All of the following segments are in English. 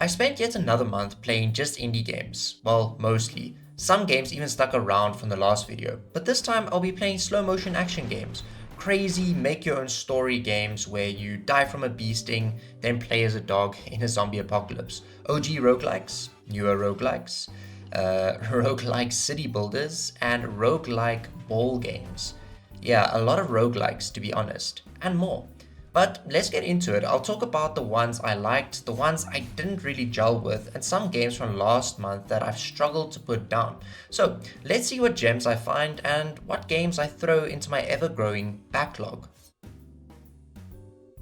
I spent yet another month playing just indie games. Well, mostly. Some games even stuck around from the last video, but this time I'll be playing slow motion action games. Crazy make your own story games where you die from a bee sting, then play as a dog in a zombie apocalypse. OG roguelikes, newer roguelikes, roguelike city builders, and roguelike ball games. Yeah, a lot of roguelikes to be honest, and more. But let's get into it. I'll talk about the ones I liked, the ones I didn't really gel with, and some games from last month that I've struggled to put down. So let's see what gems I find and what games I throw into my ever growing backlog.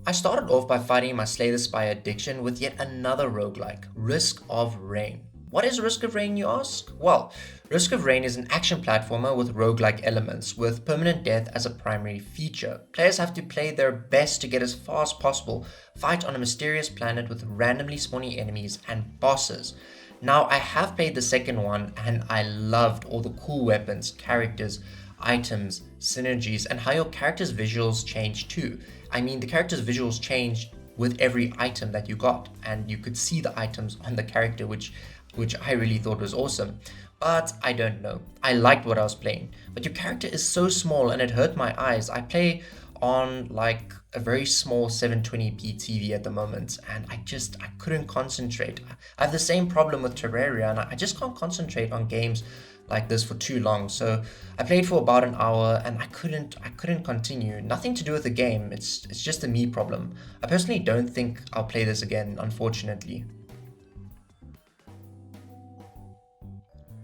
I started off by fighting my Slay the Spire addiction with yet another roguelike, Risk of Rain. What is Risk of Rain, you ask? Well, Risk of Rain is an action platformer with roguelike elements, with permanent death as a primary feature. Players have to play their best to get as far as possible, fight on a mysterious planet with randomly spawning enemies and bosses. Now, I have played the second one and I loved all the cool weapons, characters, items, synergies, and how your character's visuals change too. I mean, the character's visuals changed with every item that you got, and you could see the items on the character, which I really thought was awesome. But I don't know. I liked what I was playing. But your character is so small and it hurt my eyes. I play on like a very small 720p TV at the moment, and I couldn't concentrate. I have the same problem with Terraria, and I just can't concentrate on games like this for too long. So I played for about an hour and I couldn't continue. Nothing to do with the game. It's just a me problem. I personally don't think I'll play this again, unfortunately.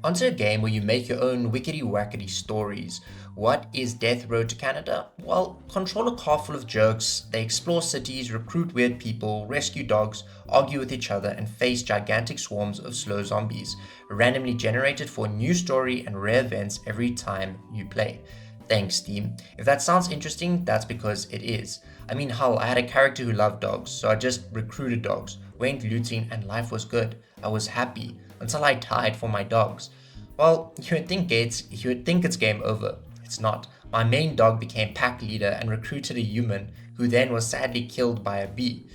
Onto a game where you make your own wickety wackety stories. What is Death Road to Canada? Well, control a car full of jerks, they explore cities, recruit weird people, rescue dogs, argue with each other, and face gigantic swarms of slow zombies, randomly generated for a new story and rare events every time you play. Thanks, team. If that sounds interesting, that's because it is. I mean, hell, I had a character who loved dogs, so I just recruited dogs, went looting, and life was good. I was happy until I died for my dogs. Well, you would think it's game over. It's not. My main dog became pack leader and recruited a human who then was sadly killed by a bee.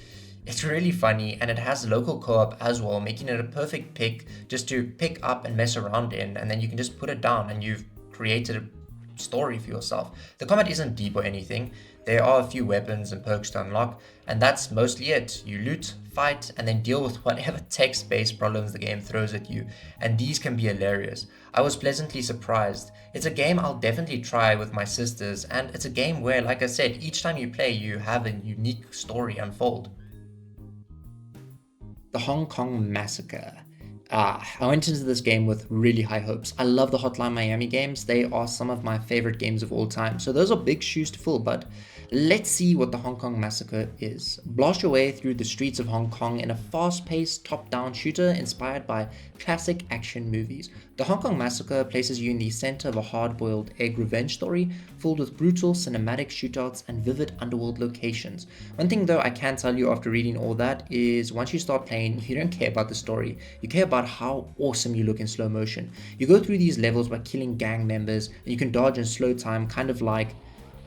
It's really funny and it has local co-op as well, making it a perfect pick just to pick up and mess around in, and then you can just put it down and you've created a story for yourself. The combat isn't deep or anything. There are a few weapons and perks to unlock, and that's mostly it. You loot, fight, and then deal with whatever text-based problems the game throws at you, and these can be hilarious. I was pleasantly surprised. It's a game I'll definitely try with my sisters, and it's a game where, like I said, each time you play, you have a unique story unfold. The Hong Kong Massacre. I went into this game with really high hopes. I love the Hotline Miami games. They are some of my favorite games of all time. So those are big shoes to fill, but let's see what the Hong Kong Massacre is. Blast your way through the streets of Hong Kong in a fast-paced top-down shooter inspired by classic action movies. The Hong Kong Massacre places you in the center of a hard-boiled egg revenge story filled with brutal cinematic shootouts and vivid underworld locations. One thing though I can tell you after reading all that is once you start playing, you don't care about the story. You care about how awesome you look in slow motion. You go through these levels by killing gang members and you can dodge in slow time, kind of like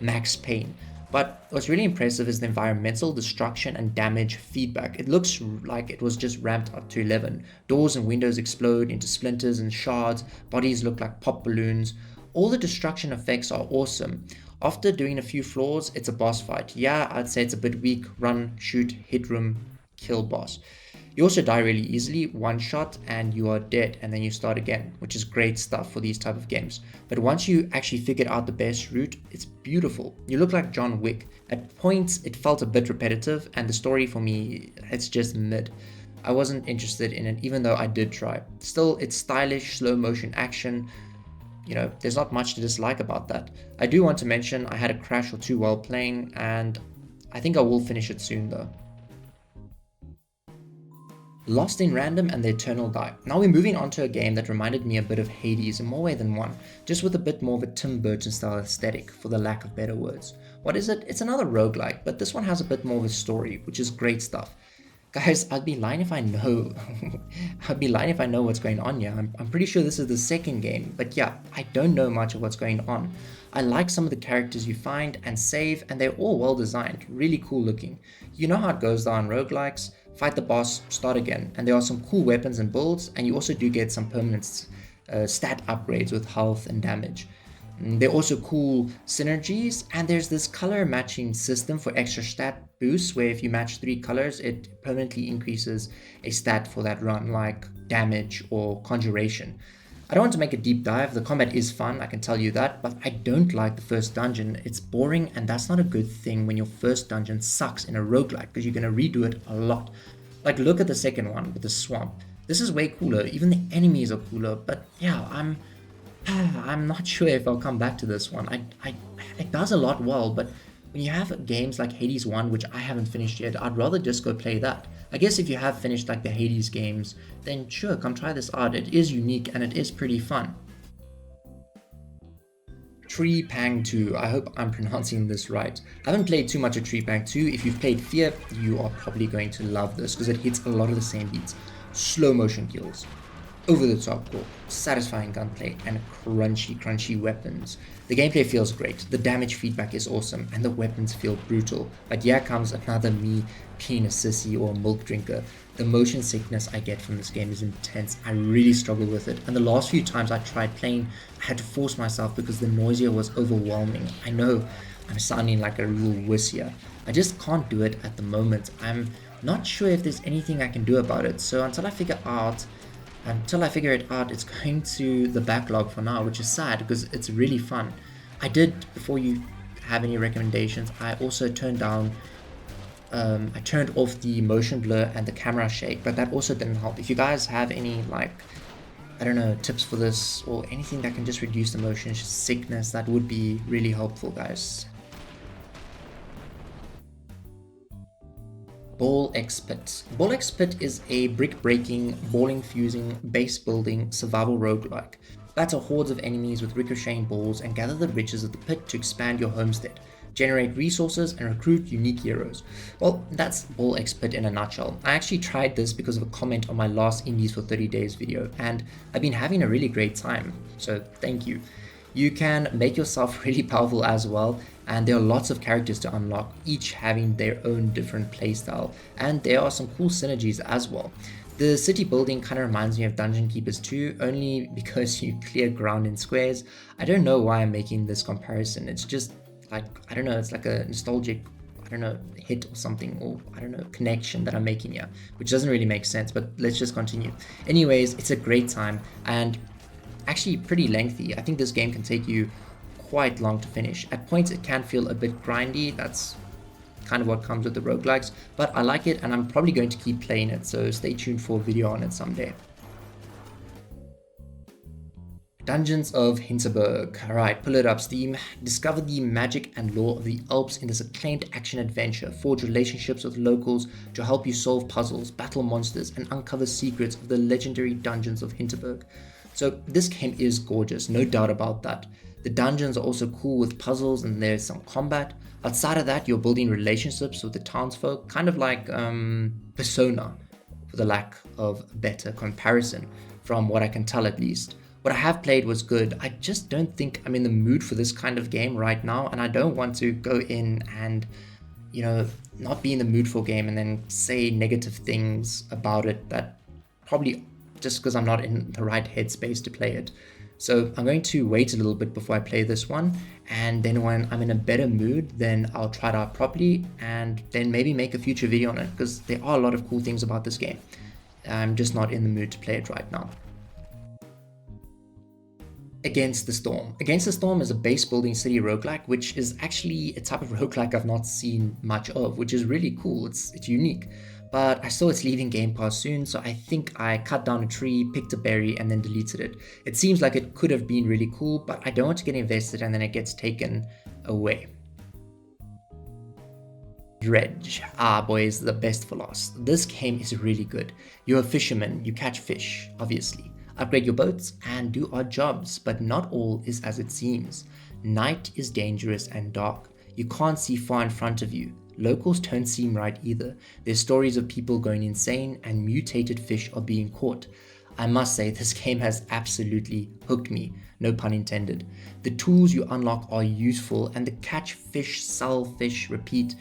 Max Payne. But what's really impressive is the environmental destruction and damage feedback. It looks like it was just ramped up to 11. Doors and windows explode into splinters and shards, bodies look like pop balloons. All the destruction effects are awesome. After doing a few floors, it's a boss fight. Yeah, I'd say it's a bit weak. Run, shoot, hit room, kill boss. You also die really easily, one shot and you are dead, and then you start again, which is great stuff for these type of games. But once you actually figured out the best route, it's beautiful. You look like John Wick. At points it felt a bit repetitive, and the story for me, it's just mid. I wasn't interested in it even though I did try. Still, it's stylish, slow motion action. There's not much to dislike about that. I do want to mention I had a crash or two while playing, and I think I will finish it soon though. Lost in Random and the Eternal Die. Now we're moving on to a game that reminded me a bit of Hades in more way than one, just with a bit more of a Tim Burton style aesthetic, for the lack of better words. What is it? It's another roguelike, but this one has a bit more of a story, which is great stuff. Guys, I'd be lying if I know I'd be lying if I know what's going on here. I'm pretty sure this is the second game, but yeah, I don't know much of what's going on. I like some of the characters you find and save, and they're all well designed, really cool looking. You know how it goes down roguelikes, fight the boss, start again. And there are some cool weapons and builds, and you also do get some permanent stat upgrades with health and damage. There are also cool synergies, and there's this color matching system for extra stat boosts where if you match 3 colors, it permanently increases a stat for that run, like damage or conjuration. I don't want to make a deep dive. The combat is fun, I can tell you that, but I don't like the first dungeon. It's boring, and that's not a good thing when your first dungeon sucks in a roguelike, because you're going to redo it a lot. Like, look at the second one with the swamp. This is way cooler. Even the enemies are cooler, but yeah, I'm not sure if I'll come back to this one. It does a lot well, but when you have games like Hades 1, which I haven't finished yet, I'd rather just go play that. I guess if you have finished like the Hades games, then sure, come try this out. It is unique and it is pretty fun. Treepang 2. I hope I'm pronouncing this right. I haven't played too much of Treepang 2. If you've played Fear, you are probably going to love this because it hits a lot of the same beats. Slow motion kills, over the top gore, satisfying gunplay, and crunchy weapons. The gameplay feels great, the damage feedback is awesome, and the weapons feel brutal. But here comes another me being a sissy or a milk drinker. The motion sickness I get from this game is intense. I really struggle with it, and the last few times I tried playing, I had to force myself because the nausea was overwhelming. I know I'm sounding like a real wuss here. I just can't do it at the moment. I'm not sure if there's anything I can do about it, so until I figure it out, it's going to the backlog for now, which is sad because it's really fun. I did, before you have any recommendations, I also turned off the motion blur and the camera shake, but that also didn't help. If you guys have any, like, I don't know, tips for this or anything that can just reduce the motion sickness, that would be really helpful, guys. Ball X Pit. Ball X Pit is a brick-breaking, ball-infusing, base-building survival roguelike. Battle hordes of enemies with ricocheting balls and gather the riches of the pit to expand your homestead, generate resources, and recruit unique heroes. Well, that's Ball X Pit in a nutshell. I actually tried this because of a comment on my last Indies for 30 Days video, and I've been having a really great time, so thank you. You can make yourself really powerful as well, and there are lots of characters to unlock, each having their own different playstyle, and there are some cool synergies as well. The city building kind of reminds me of Dungeon Keepers 2, only because you clear ground in squares. I don't know why I'm making this comparison. It's just like, I don't know, it's like a nostalgic, I don't know, hit or something, or I don't know, connection that I'm making here, which doesn't really make sense, but let's just continue. Anyways, it's a great time, and actually pretty lengthy. I think this game can take you quite long to finish. At points it can feel a bit grindy, that's kind of what comes with the roguelikes, but I like it and I'm probably going to keep playing it, so stay tuned for a video on it someday. Dungeons of Hinterberg. Alright, pull it up, Steam. Discover the magic and lore of the Alps in this acclaimed action adventure. Forge relationships with locals to help you solve puzzles, battle monsters, and uncover secrets of the legendary Dungeons of Hinterberg. So this game is gorgeous, no doubt about that. The dungeons are also cool with puzzles and there's some combat. Outside of that, you're building relationships with the townsfolk, kind of like Persona, for the lack of a better comparison, from what I can tell at least. What I have played was good. I just don't think I'm in the mood for this kind of game right now, and I don't want to go in and, you know, not be in the mood for a game and then say negative things about it that probably just because I'm not in the right headspace to play it. So I'm going to wait a little bit before I play this one, and then when I'm in a better mood, then I'll try it out properly and then maybe make a future video on it, because there are a lot of cool things about this game. I'm just not in the mood to play it right now. Against the Storm. Against the Storm is a base building city roguelike, which is actually a type of roguelike I've not seen much of, which is really cool. It's unique. But I saw it's leaving Game Pass soon, so I think I cut down a tree, picked a berry, and then deleted it. It seems like it could have been really cool, but I don't want to get invested and then it gets taken away. Dredge. Ah, boys, the best for last. This game is really good. You're a fisherman, you catch fish, obviously. Upgrade your boats and do odd jobs, but not all is as it seems. Night is dangerous and dark. You can't see far in front of you. Locals don't seem right either. There's stories of people going insane and mutated fish are being caught. I must say, this game has absolutely hooked me, no pun intended. The tools you unlock are useful, and the catch fish, sell fish, repeat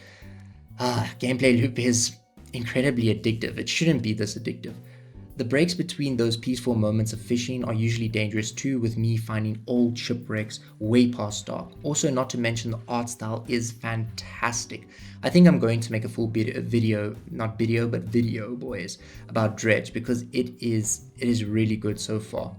gameplay loop is incredibly addictive. It shouldn't be this addictive. The breaks between those peaceful moments of fishing are usually dangerous too, with me finding old shipwrecks way past dark. Also, not to mention the art style is fantastic. I think I'm going to make a full video, not video, but video, boys, about Dredge because it is really good so far.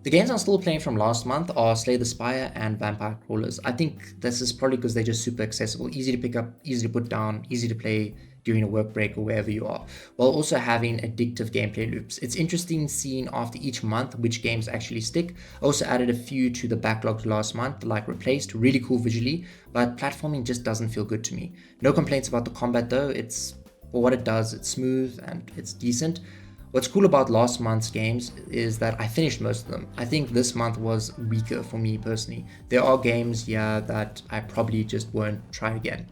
The games I'm still playing from last month are Slay the Spire and Vampire Crawlers. I think this is probably because they're just super accessible, easy to pick up, easy to put down, easy to play during a work break or wherever you are, while also having addictive gameplay loops. It's interesting seeing after each month which games actually stick. I also added a few to the backlog last month, like Replaced, really cool visually, but platforming just doesn't feel good to me. No complaints about the combat though, it's for what it does, it's smooth and it's decent. What's cool about last month's games is that I finished most of them. I think this month was weaker for me personally. There are games, yeah, that I probably just won't try again.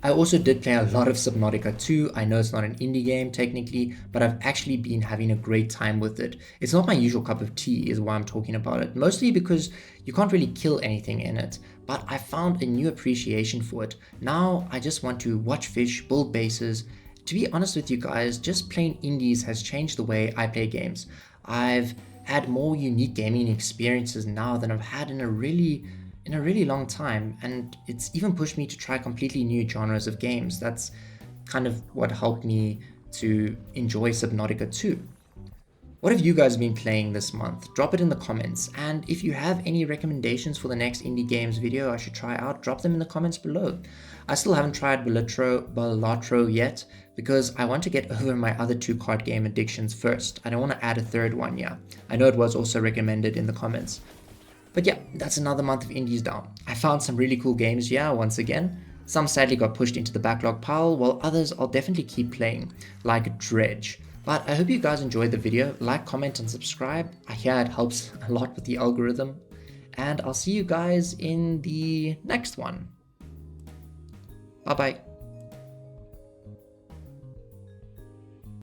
I also did play a lot of Subnautica 2. I know it's not an indie game technically, but I've actually been having a great time with it. It's not my usual cup of tea is why I'm talking about it, mostly because you can't really kill anything in it, but I found a new appreciation for it. Now I just want to watch fish, build bases. To be honest with you guys, just playing indies has changed the way I play games. I've had more unique gaming experiences now than I've had in a really long time, and it's even pushed me to try completely new genres of games. That's kind of what helped me to enjoy Subnautica 2. What have you guys been playing this month? Drop it in the comments, and if you have any recommendations for the next indie games video I should try out, drop them in the comments below. I still haven't tried Balatro yet because I want to get over my other 2 card game addictions first. I don't want to add a third one, yeah. I know it was also recommended in the comments. But yeah, that's another month of indies down. I found some really cool games, yeah, once again. Some sadly got pushed into the backlog pile, while others I'll definitely keep playing, like Dredge. But I hope you guys enjoyed the video. Like, comment, and subscribe. I hear it helps a lot with the algorithm. And I'll see you guys in the next one. Bye bye.